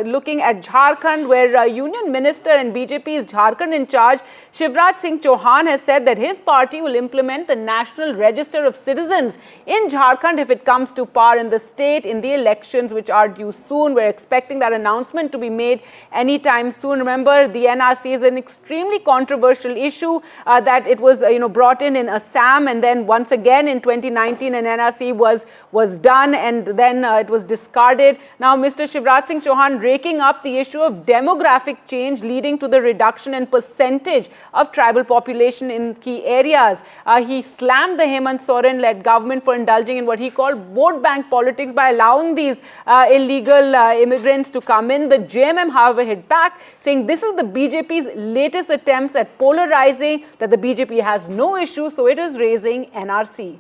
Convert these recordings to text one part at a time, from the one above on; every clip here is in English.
Looking at Jharkhand, where Union Minister and BJP's Jharkhand in charge, Shivraj Singh Chauhan, has said that his party will implement the National Register of Citizens in Jharkhand if it comes to power in the state in the elections, which are due soon. We're expecting that announcement to be made anytime soon. Remember, the NRC is an extremely controversial issue that it was brought in Assam, and then once again in 2019 an NRC was done, and then it was discarded. Now Mr. Shivraj Singh Chauhan raking up the issue of demographic change leading to the reduction in percentage of tribal population in key areas. He slammed the Hemant Soren-led government for indulging in what he called vote bank politics by allowing these illegal immigrants to come in. The JMM, however, hit back, saying this is the BJP's latest attempts at polarizing, that the BJP has no issue, so it is raising NRC.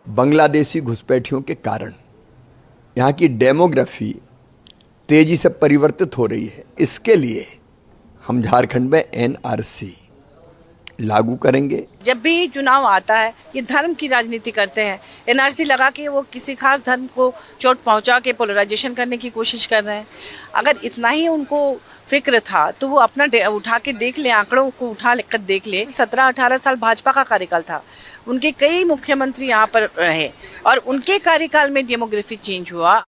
Bangladeshi घुसपैठियों के कारण यहाँ की demography तेजी से परिवर्तित हो रही है। इसके लिए हम झारखंड में एनआरसी लागू करेंगे। जब भी चुनाव आता है ये धर्म की राजनीति करते हैं, एनआरसी लगा के वो किसी खास धर्म को चोट पहुंचा के पोलराइजेशन करने की कोशिश कर रहे हैं। अगर इतना ही उनको फिक्र था तो वो अपना उठा के देख ले, आंकड़ों को उठा कर देख ले। 17-18 साल भाजपा का कार्यकाल था, उनके कई मुख्यमंत्री यहाँ पर रहे और उनके कार्यकाल में डेमोग्राफिक चेंज हुआ।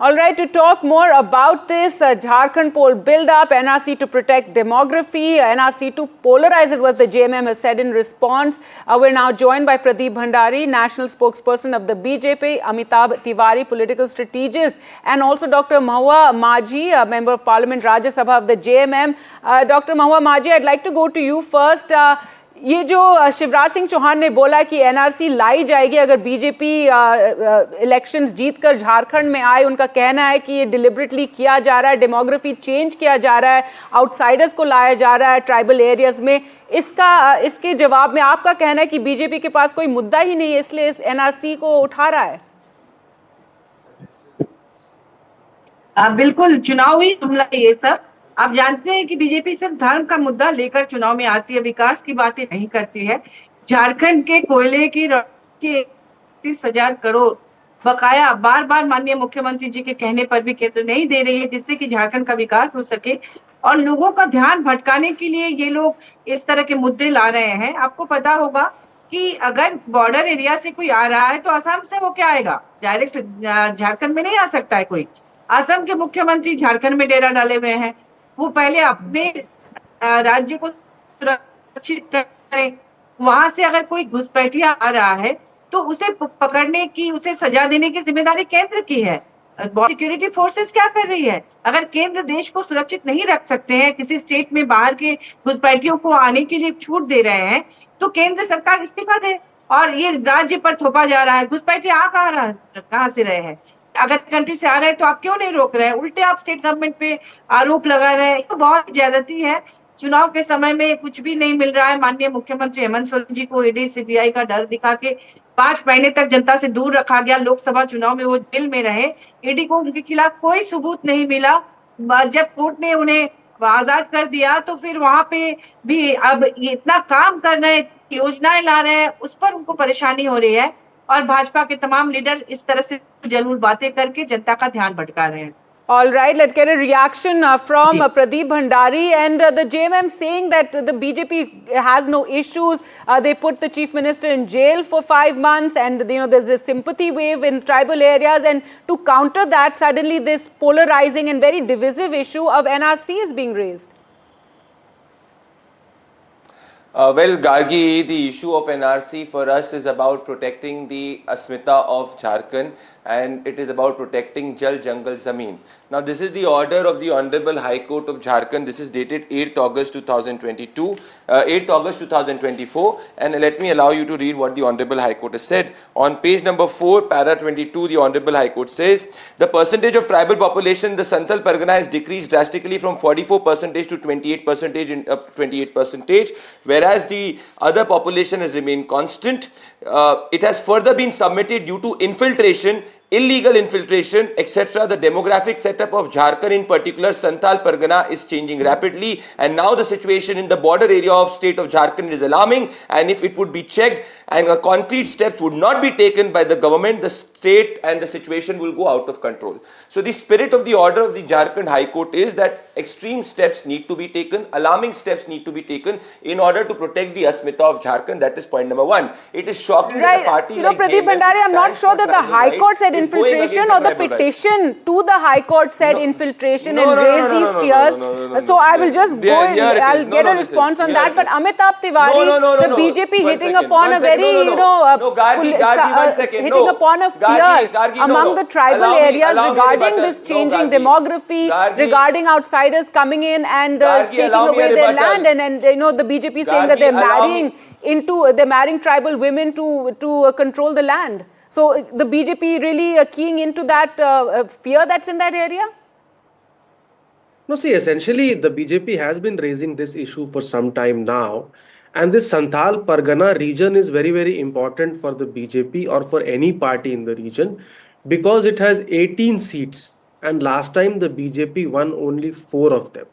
All right, to talk more about this, Jharkhand poll build-up, NRC to protect demography, NRC to polarize it, what the JMM has said in response. We're now joined by Pradeep Bhandari, national spokesperson of the BJP, Amitabh Tiwari, political strategist, and also Dr. Mahua Majhi, a member of Parliament, Rajya Sabha of the JMM. Dr. Mahua Majhi, I'd like to go to you first. ये जो शिवराज सिंह चौहान ने बोला कि NRC लाई जाएगी अगर BJP elections जीतकर झारखंड में आए, उनका कहना है कि ये डिलिबरेटली किया जा रहा है, डेमोग्राफी चेंज किया जा रहा है, आउटसाइडर्स को लाया जा रहा है ट्राइबल एरियाज में। इसके जवाब में आपका कहना है कि बीजेपी के पास कोई मुद्दा ही नहीं है, इसलिए इस एनआरसी को उठा रहा है। बिल्कुल चुनावी जुमला ये सब। आप जानते हैं कि बीजेपी सिर्फ धर्म का मुद्दा लेकर चुनाव में आती है, विकास की बातें नहीं करती है। झारखंड के कोयले की 30,000 करोड़ बकाया बार बार माननीय मुख्यमंत्री जी के कहने पर भी केंद्र नहीं दे रही है, जिससे कि झारखंड का विकास हो सके। और लोगों का ध्यान भटकाने के लिए ये लोग इस तरह के मुद्दे ला रहे हैं। आपको पता होगा कि अगर बॉर्डर एरिया से कोई आ रहा है तो असम से वो क्या आएगा, डायरेक्ट झारखंड में नहीं आ सकता है कोई। असम के मुख्यमंत्री झारखंड में डेरा डाले हुए हैं, वो पहले अपने राज्य को सुरक्षित करें। वहां से अगर कोई घुसपैठिया आ रहा है तो उसे पकड़ने की, उसे सजा देने की जिम्मेदारी केंद्र की है। सिक्योरिटी फोर्सेस क्या कर रही है? अगर केंद्र देश को सुरक्षित नहीं रख सकते हैं, किसी स्टेट में बाहर के घुसपैठियों को आने के लिए छूट दे रहे हैं, तो केंद्र सरकार इस्तीफा दे। और ये राज्य पर थोपा जा रहा है, घुसपैठिए आ कहाँ से रहे हैं? अगर कंट्री से आ रहे हैं तो आप क्यों नहीं रोक रहे हैं? उल्टे आप स्टेट गवर्नमेंट पे आरोप लगा रहे हैं। तो बहुत ज्यादती है। चुनाव के समय में कुछ भी नहीं मिल रहा है। माननीय मुख्यमंत्री हेमंत सोरेन जी को ईडी सीबीआई का डर दिखा के 5 महीने तक जनता से दूर रखा गया। लोकसभा चुनाव में वो जेल में रहे। ईडी को उनके खिलाफ कोई सबूत नहीं मिला। जब कोर्ट ने उन्हें आजाद कर दिया तो फिर वहां पे भी अब इतना काम कर रहे हैं, योजनाएं ला रहे हैं, उस पर उनको परेशानी हो रही है। और भाजपा के तमाम लीडर इस तरह से जलूल बातें करके जनता का ध्यान भटका रहे हैं। All right, let's get a reaction from Pradeep Bhandari, and the JMM saying that the BJP has no issues. They put the chief minister in jail for 5 months, and there's a sympathy wave in tribal areas, and to counter that, suddenly this polarizing and very divisive issue of NRC is being raised. Well, Gargi, the issue of NRC for us is about protecting the asmita of Jharkhand, and it is about protecting Jal Jangal Zameen. Now, this is the order of the Honorable High Court of Jharkhand. This is dated 8th August 2022, 8th August 2024, and let me allow you to read what the Honorable High Court has said. On page number 4, para 22, the Honorable High Court says, the percentage of tribal population in the Santhal Pargana has decreased drastically from 44% to 28%, whereas the other population has remained constant. It has further been submitted due to infiltration, illegal infiltration, etc. The demographic setup of Jharkhand, in particular Santhal Pargana, is changing rapidly, and now the situation in the border area of state of Jharkhand is alarming, and if it would be checked and concrete steps would not be taken by the government, the state and the situation will go out of control. So the spirit of the order of the Jharkhand High Court is that extreme steps need to be taken, alarming steps need to be taken in order to protect the Asmita of Jharkhand. That is point number one. It is shocking that a party like Pradeep JMM, Bhandari, I'm not stands sure for that the tribal High rights, Court said is going infiltration against or the tribal rights. petition to the High Court said infiltration and raised these fears. So I will just go and I'll get a response on that. But Amitabh Tiwari, the BJP hitting upon a very, hitting upon a fear among the tribal areas regarding this changing demography, regarding outsiders coming in and taking away their land, and the BJP saying that they're marrying tribal women to control the land. So the BJP really keying into that fear that's in that area? No, see, essentially the BJP has been raising this issue for some time now. And this Santhal Pargana region is very, very important for the BJP or for any party in the region because it has 18 seats. And last time the BJP won only 4 of them,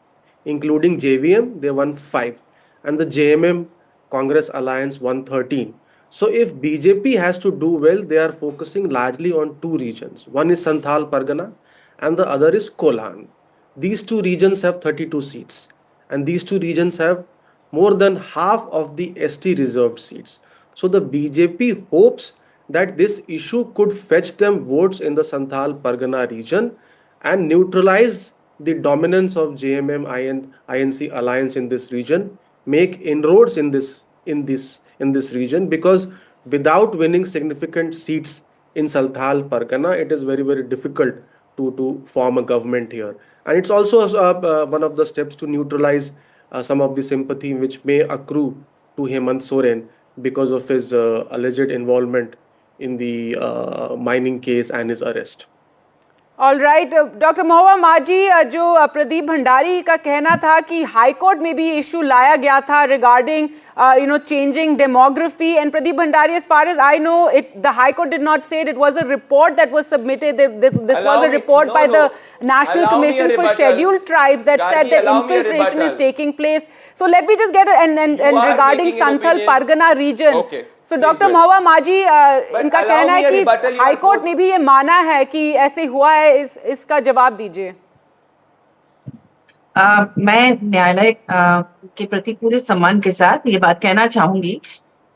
including JVM, they won 5. And the JMM Congress Alliance won 13. So if BJP has to do well, they are focusing largely on 2 regions. One is Santhal Pargana and the other is Kolhan. These 2 regions have 32 seats. And these 2 regions have more than half of the ST reserved seats. So the BJP hopes that this issue could fetch them votes in the Santhal Pargana region and neutralize the dominance of JMM INC alliance in this region, make inroads in this region, because without winning significant seats in Santhal Pargana, it is very, very difficult to form a government here. And it's also one of the steps to neutralize some of the sympathy which may accrue to Hemant Soren because of his alleged involvement in the mining case and his arrest. All right, Dr. Mahua Maji, जो प्रदीप भंडारी का कहना था कि high court में भी issue लाया गया था regarding changing demography, and Pradeep Bhandari, as far as I know, the High Court did not say it was a report that was submitted. This was a report by the National Commission for Scheduled Tribes that said that infiltration is taking place. So let me just get and regarding Santhal Pargana region. Okay. So Dr. Mahua Maji, इनका कहना है कि high court ने भी ये माना है कि ऐसे हुआ है, इसका जवाब दीजिए। मैं न्यायालय के प्रति पूरे सम्मान के साथ ये बात कहना चाहूंगी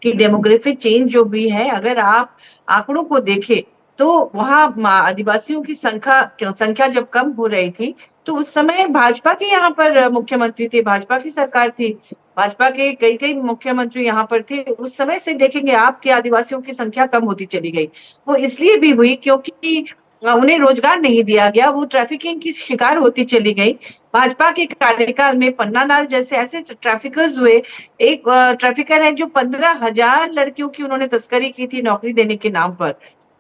कि डेमोग्राफिक चेंज जो भी है, अगर आप आंकड़ों को देखें तो वहाँ आदिवासियों की संख्या जब कम हो रही थी तो उस समय भाजपा के यहाँ पर मुख्यमंत्री थे, भाजपा की सरकार थी, भाजपा के कई मुख्यमंत्री यहाँ पर थे। उस समय से देखेंगे आपके आदिवासियों की संख्या कम होती चली गई। वो इसलिए भी हुई क्योंकि उन्हें रोजगार नहीं दिया गया, वो ट्रैफिकिंग की शिकार होती चली गई। भाजपा के कार्यकाल में पन्नालाल जैसे ऐसे ट्रैफिकर्स हुए। एक ट्रैफिकर है जो 15,000 लड़कियों की उन्होंने तस्करी की थी नौकरी देने के नाम पर।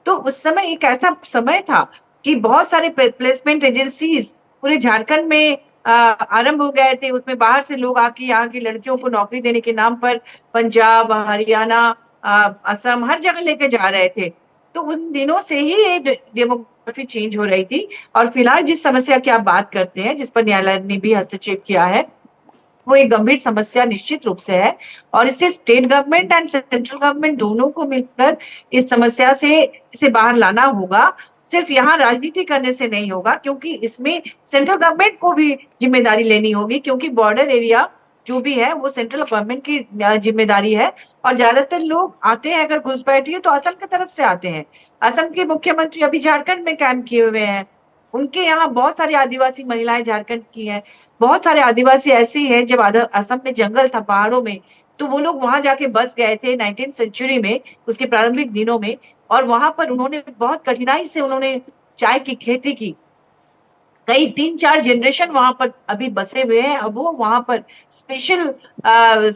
तो उस समय एक ऐसा समय था कि बहुत सारे प्लेसमेंट एजेंसीज पूरे झारखंड में आरंभ हो गए थे। उसमें बाहर से लोग आके यहाँ की लड़कियों को नौकरी देने के नाम पर पंजाब, हरियाणा, असम हर जगह लेके जा रहे थे। तो उन दिनों से ही ये डेमोग्राफी चेंज हो रही थी। और फिलहाल जिस समस्या की आप बात करते हैं, जिस पर न्यायालय ने भी हस्तक्षेप किया है, वो एक गंभीर समस्या निश्चित रूप से है और इससे state government and central government दोनों को मिलकर इस समस्या से इसे बाहर लाना होगा। सिर्फ यहाँ राजनीति करने से नहीं होगा, क्योंकि इसमें सेंट्रल गवर्नमेंट को भी जिम्मेदारी लेनी होगी, क्योंकि बॉर्डर एरिया जो भी है वो सेंट्रल गवर्नमेंट की जिम्मेदारी है। और ज्यादातर लोग आते हैं, अगर घुसपैठिए तो असम की तरफ से आते हैं। असम के मुख्यमंत्री अभी झारखंड में कैंप किए हुए हैं। उनके यहाँ बहुत सारी आदिवासी महिलाएं झारखंड की हैं। बहुत सारे आदिवासी ऐसे हैं, जब असम में जंगल था पहाड़ों में, तो वो लोग वहां जाके बस गए थे 19वीं सेंचुरी में, उसके प्रारंभिक दिनों में। और वहां पर उन्होंने बहुत कठिनाई से उन्होंने चाय की खेती की। कई 3-4 जनरेशन वहां पर अभी बसे हुए हैं। अब वो वहां पर स्पेशल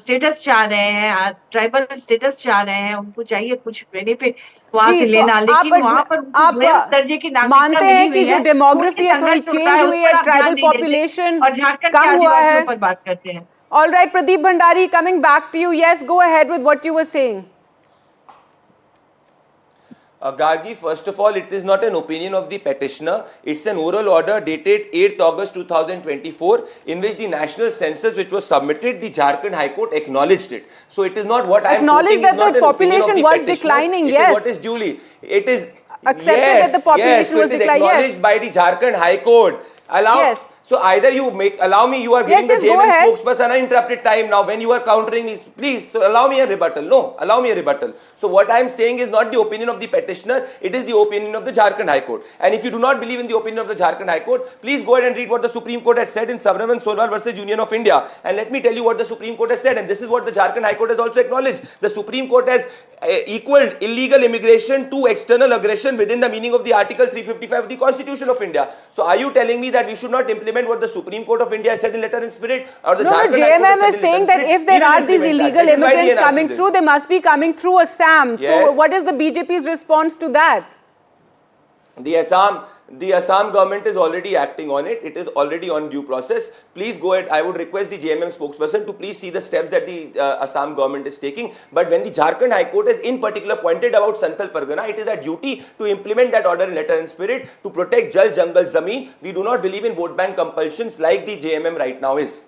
स्टेटस चाह रहे हैं, ट्राइबल स्टेटस चाह रहे हैं। उनको चाहिए कुछ बेनिफिट वहां से लेना, लेकिन वहां पर आप दर्जे की मानते हैं कि जो डेमोग्राफी है थोड़ी चेंज हुई है, ट्राइबल पॉपुलेशन कम हुआ है। पर बात करते हैं। All right, Pradeep Bhandari, coming back to you. Yes, go ahead with what you were saying. Gargi, first of all, it is not an opinion of the petitioner. It's an oral order dated 8th August 2024 in which the national census which was submitted, the Jharkhand High Court acknowledged it. So it is not what I am quoting. Acknowledged that the population was declining, yes. What is duly. It is accepted that the population so was it is declined. acknowledged Yes. by the Jharkhand High Court. Yes. So either you allow me, you are giving Yes, the yes, go JMM ahead. spokesperson uninterrupted time now when you are countering me. Please, so allow me a rebuttal. No, allow me a rebuttal. So what I am saying is not the opinion of the petitioner, it is the opinion of the Jharkhand High Court. And if you do not believe in the opinion of the Jharkhand High Court, please go ahead and read what the Supreme Court has said in Sabravan Sonwar versus Union of India. And let me tell you what the Supreme Court has said. And this is what the Jharkhand High Court has also acknowledged. The Supreme Court has equaled illegal immigration to external aggression within the meaning of the Article 355 of the Constitution of India. So are you telling me that we should not implement what the Supreme Court of India has said in letter and spirit? Or the No, Jharkhand High Court has JMM said is in letter saying and that spirit? if there We will are these implement that. illegal That is why the immigrants coming analysis is. through, they must be coming through Assam. So Yes. what is the BJP's response to that? The Assam government is already acting on it. It is already on due process. Please go ahead. I would request the JMM spokesperson to please see the steps that the Assam government is taking. But when the Jharkhand High Court has in particular pointed about Santhal Pargana, it is our duty to implement that order in letter and spirit to protect Jal, Jangal, Zameen. We do not believe in vote bank compulsions like the JMM right now is.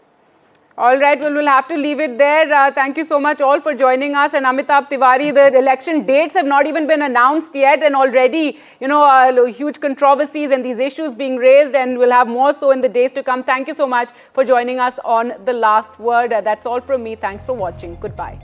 All right, well, we'll have to leave it there. Thank you so much all for joining us. And Amitabh Tiwari, the election dates have not even been announced yet, and already, huge controversies and these issues being raised, and we'll have more so in the days to come. Thank you so much for joining us on The Last Word. That's all from me. Thanks for watching. Goodbye.